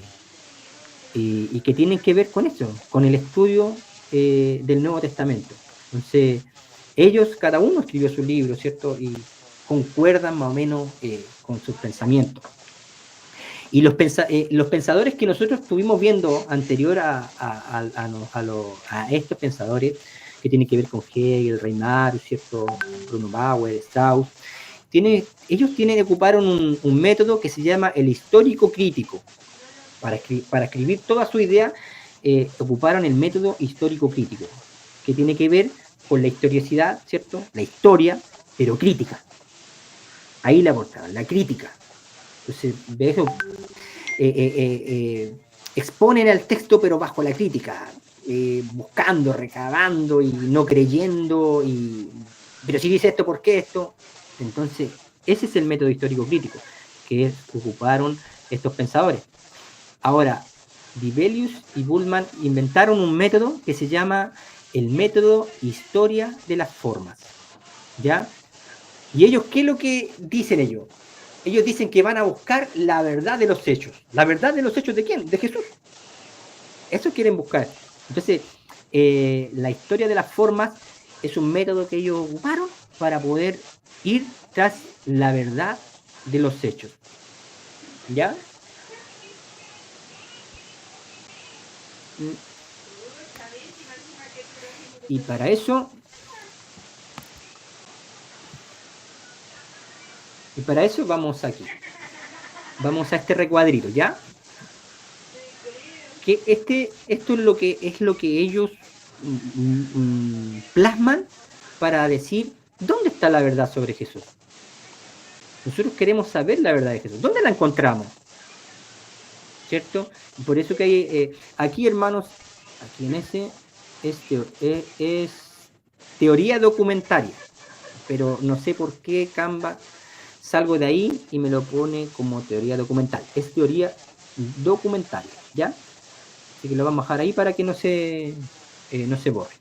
que tienen que ver con eso, con el estudio del Nuevo Testamento. Entonces, ellos, cada uno escribió su libro, ¿cierto? Y concuerdan más o menos con sus pensamientos. Y los pensadores que nosotros estuvimos viendo anterior a estos pensadores, que tienen que ver con Hegel, Reinhardt, ¿cierto? Bruno Bauer, Strauss, ellos ocuparon un método que se llama el histórico crítico. Para escribir toda su idea, ocuparon el método histórico crítico, que tiene que ver con la historicidad, ¿cierto? La historia, pero crítica. Ahí la aportaron, la crítica. Entonces, de eso exponen al texto, pero bajo la crítica, buscando, recabando y no creyendo, pero si dice esto, ¿por qué esto? Entonces, ese es el método histórico crítico que ocuparon estos pensadores. Ahora, Dibelius y Bultmann inventaron un método que se llama el método historia de las formas, ¿ya? Y ellos, ¿qué es lo que dicen ellos? Ellos dicen que van a buscar la verdad de los hechos. ¿La verdad de los hechos de quién? De Jesús. Eso quieren buscar. Entonces, la historia de las formas es un método que ellos ocuparon para poder ir tras la verdad de los hechos. ¿Ya? Y para eso vamos aquí. Vamos a este recuadrito, ¿ya? Que esto es lo que ellos plasman para decir dónde está la verdad sobre Jesús. Nosotros queremos saber la verdad de Jesús. ¿Dónde la encontramos? ¿Cierto? Por eso que hay aquí, hermanos, aquí en ese es teoría documentaria, pero no sé por qué Canva salgo de ahí y me lo pone como teoría documental. Es teoría documentaria, ¿ya? Así que lo vamos a dejar ahí para que no se borre.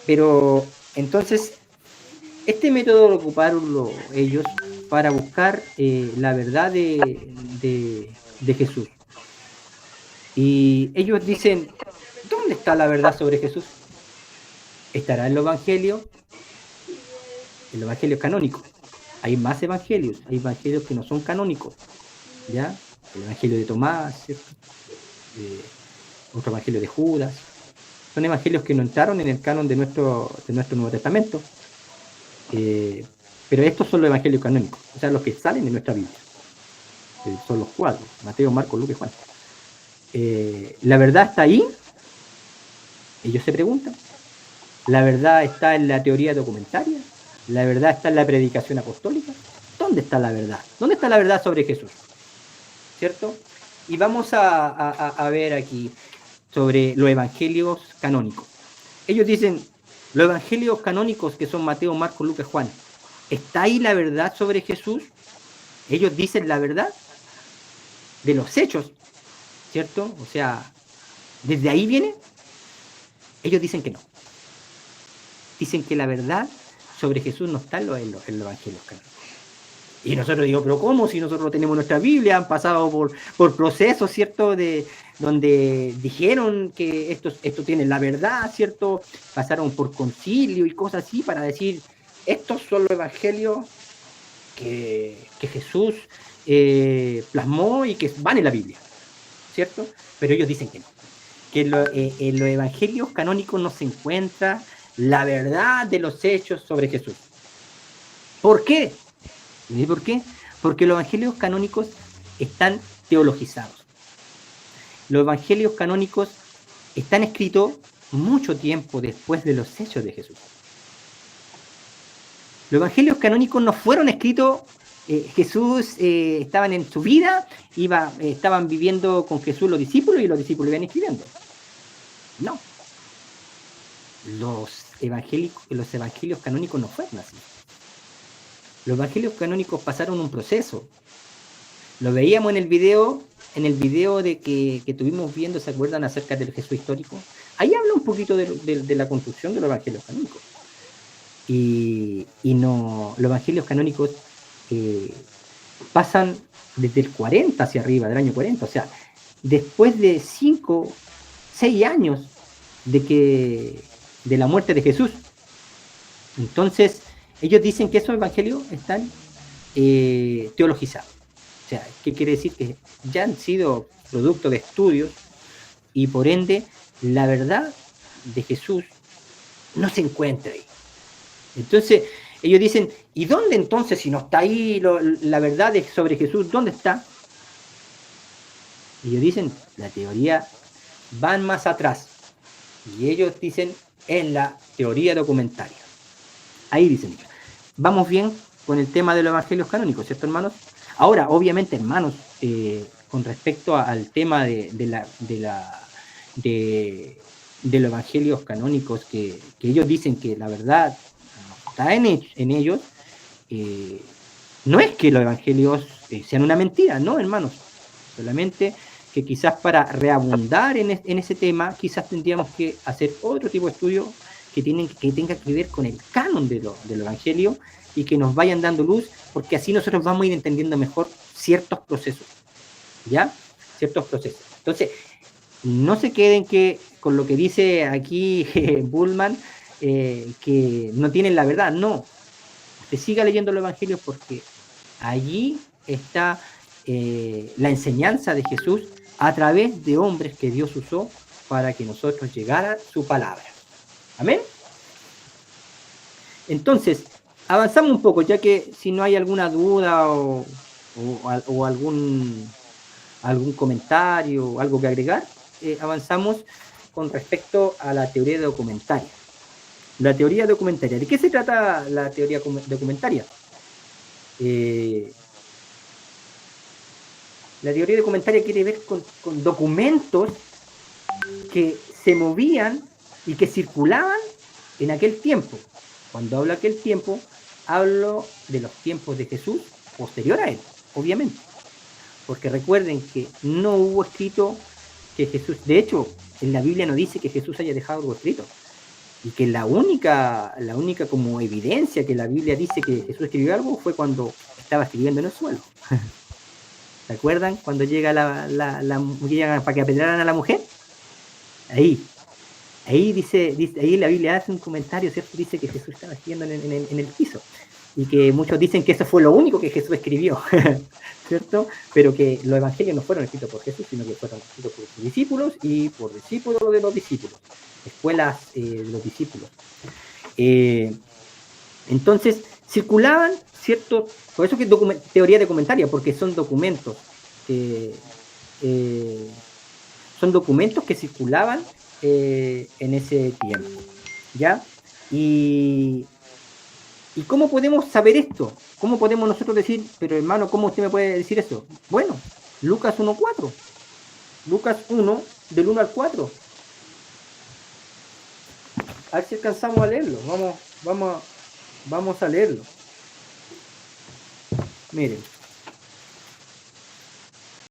Pero entonces, este método lo ocuparon ellos para buscar la verdad de Jesús. Y ellos dicen, ¿dónde está la verdad sobre Jesús? ¿Estará en los evangelios? En los evangelios canónicos. Hay más evangelios, hay evangelios que no son canónicos, ¿ya? El evangelio de Tomás, ¿cierto? Otro evangelio de Judas. Son evangelios que no entraron en el canon de nuestro Nuevo Testamento. Pero estos son los evangelios canónicos, o sea, los que salen de nuestra Biblia. Son los 4, Mateo, Marcos, Lucas y Juan. ¿La verdad está ahí? Ellos se preguntan. ¿La verdad está en la teoría documentaria? ¿La verdad está en la predicación apostólica? ¿Dónde está la verdad? ¿Dónde está la verdad sobre Jesús? ¿Cierto? Y vamos a ver aquí sobre los evangelios canónicos. Ellos dicen, los evangelios canónicos que son Mateo, Marcos, Lucas, Juan, ¿está ahí la verdad sobre Jesús? Ellos dicen la verdad de los hechos, ¿cierto? O sea, ¿desde ahí viene? Ellos dicen que no. Dicen que la verdad sobre Jesús no está en los evangelios canónicos. Y nosotros digo, pero ¿cómo? Si nosotros tenemos nuestra Biblia, han pasado por procesos, ¿cierto? Donde dijeron que esto tiene la verdad, ¿cierto? Pasaron por concilio y cosas así para decir, estos son los evangelios que Jesús plasmó y que van en la Biblia, ¿cierto? Pero ellos dicen que no. Que en los evangelios canónicos no se encuentra la verdad de los hechos sobre Jesús. ¿Por qué? ¿Y por qué? Porque los evangelios canónicos están teologizados. Los evangelios canónicos están escritos mucho tiempo después de los hechos de Jesús. Los evangelios canónicos no fueron escritos, Jesús estaban en su vida, estaban viviendo con Jesús los discípulos y los discípulos iban escribiendo. No. Los evangelios canónicos no fueron así. Los evangelios canónicos pasaron un proceso. Lo veíamos en el video de que estuvimos viendo, ¿se acuerdan? Acerca del Jesús histórico. Ahí habla un poquito de la construcción de los evangelios canónicos. Y no, los evangelios canónicos pasan desde el 40 hacia arriba, del año 40. O sea, después de 5, 6 años de la muerte de Jesús. Entonces, ellos dicen que esos evangelios están teologizados. O sea, ¿qué quiere decir? Que ya han sido producto de estudios y por ende la verdad de Jesús no se encuentra ahí. Entonces, ellos dicen, ¿y dónde entonces, si no está ahí la verdad sobre Jesús, dónde está? Ellos dicen, la teoría van más atrás. Y ellos dicen, en la teoría documentaria. Ahí dicen, vamos bien con el tema de los evangelios canónicos, ¿cierto, hermanos? Ahora, obviamente, hermanos, con respecto al tema de los evangelios canónicos, que ellos dicen que la verdad está en ellos, no es que los evangelios sean una mentira, no, hermanos, solamente que quizás para reabundar en ese tema, quizás tendríamos que hacer otro tipo de estudio que tenga que ver con el canon del evangelio y que nos vayan dando luz, porque así nosotros vamos a ir entendiendo mejor ciertos procesos, ¿ya? Ciertos procesos. Entonces, no se queden con lo que dice aquí Bullman, que no tienen la verdad, no. Usted siga leyendo los evangelios porque allí está la enseñanza de Jesús a través de hombres que Dios usó para que nosotros llegara su palabra. Amén. Entonces, avanzamos un poco, ya que si no hay alguna duda o algún comentario o algo que agregar, avanzamos con respecto a la teoría documentaria. La teoría documentaria. ¿De qué se trata la teoría documentaria? La teoría documentaria quiere ver con documentos que se movían y que circulaban en aquel tiempo. Cuando hablo de aquel tiempo, hablo de los tiempos de Jesús posterior a él, obviamente. Porque recuerden que no hubo escrito que Jesús, de hecho, en la Biblia no dice que Jesús haya dejado algo escrito. Y que la única como evidencia que la Biblia dice que Jesús escribió algo fue cuando estaba escribiendo en el suelo. ¿Se acuerdan? Cuando llega llega para que apedrearan a la mujer. Ahí dice, ahí la Biblia hace un comentario, ¿cierto? Dice que Jesús estaba escribiendo en el piso. Y que muchos dicen que eso fue lo único que Jesús escribió, ¿cierto? Pero que los evangelios no fueron escritos por Jesús, sino que fueron escritos por sus discípulos y por discípulos de los discípulos. Escuelas de los discípulos. Entonces, circulaban, ¿cierto? Por eso que es teoría documentaria, porque son documentos que circulaban en ese tiempo, ¿ya? ¿Y cómo podemos saber esto? ¿Cómo podemos nosotros decir, pero hermano, ¿cómo usted me puede decir eso? Bueno, Lucas 1:4. Lucas 1, del 1 al 4. A ver si alcanzamos a leerlo. Vamos a leerlo. Miren.